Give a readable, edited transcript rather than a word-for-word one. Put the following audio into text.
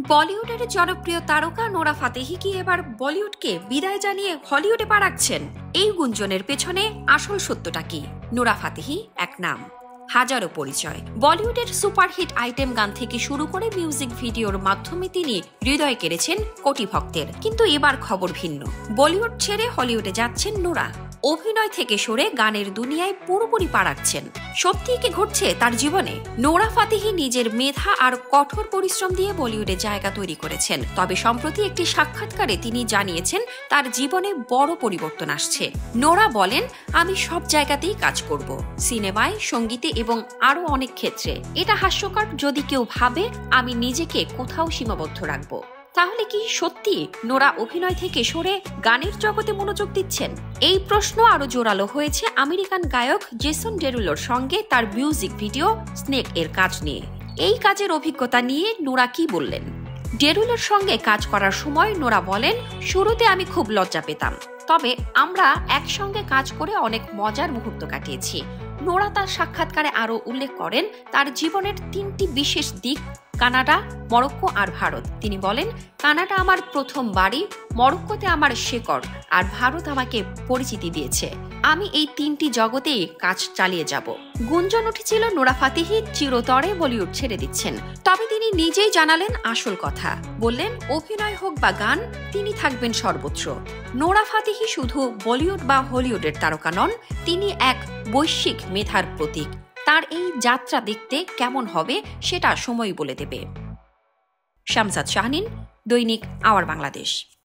বলিউডের জনপ্রিয় তারকা নোরা ফাতেহি কি এবার বলিউডকে বিদায় জানিয়ে হলিউডে পা রাখছেন? এই গুঞ্জনের পেছনে আসল সত্যটা কি? নোরা ফাতেহি এক নাম, হাজারো পরিচয়। বলিউডের সুপারহিট আইটেম গান থেকে শুরু করে মিউজিক ভিডিওর মাধ্যমে তিনি হৃদয় কেড়েছেন কোটি ভক্তের। কিন্তু এবার খবর ভিন্ন। বলিউড ছেড়ে হলিউডে যাচ্ছেন নোরা। অভিনয় থেকে সরে গানের দুনিয়ায় পুরোপুরি পা রাখছেন। সত্যি কি ঘটছে তার জীবনে? নোরা ফাতেহি নিজের মেধা আর কঠোর পরিশ্রম দিয়ে বলিউডে জায়গা তৈরি করেছেন। তবে সম্প্রতি একটি সাক্ষাৎকারে তিনি জানিয়েছেন তার জীবনে বড় পরিবর্তন আসছে। নোরা বলেন, আমি সব জায়গাতেই কাজ করব, সিনেমায়, সঙ্গীতে এবং আরো অনেক ক্ষেত্রে। এটা হাস্যকর যদি কেউ ভাবে আমি নিজেকে কোথাও সীমাবদ্ধ রাখবো। তাহলে কি সত্যি নোরা অভিনয় থেকে সরে গানের জগতে মনোযোগ দিচ্ছেন? এই প্রশ্ন আরো জোরালো হয়েছে আমেরিকান গায়ক জেসন ডেরুলোর সঙ্গে তার মিউজিক ভিডিও স্নেক এর কাজ নিয়ে। এই কাজের অভিজ্ঞতা নিয়ে নোরা কি বললেন? ডেরুলোর সঙ্গে কাজ করার সময় নোরা বলেন, শুরুতে আমি খুব লজ্জা পেতাম, তবে আমরা একসঙ্গে কাজ করে অনেক মজার মুহূর্ত কাটিয়েছি। নোরা তার সাক্ষাৎকারে আরো উল্লেখ করেন তার জীবনের তিনটি বিশেষ দিক: কানাডা, মরক্কো আর ভারত। তিনি বলেন, কানাডা আমার প্রথম বাড়ি, মরক্কোতে আমার শেকড়, আর ভারত আমাকে পরিচিতি দিয়েছে। আমি এই তিনটি জগতেই কাজ চালিয়ে যাব। গুঞ্জন উঠেছিল নোরা ফাতেহি চিরতরে বলিউড ছেড়ে দিচ্ছেন। তবে তিনি নিজেই জানালেন আসল কথা। বললেন, অভিনয় হোক বা গান, তিনি থাকবেন সর্বত্র। নোরা ফাতেহি শুধু বলিউড বা হলিউডের তারকা নন, তিনি এক বৈশ্বিক মেধার প্রতীক। তার এই যাত্রা দেখতে কেমন হবে সেটা সময় বলে দেবে। শামসাদ শাহনীন, দৈনিক আওয়ার বাংলাদেশ।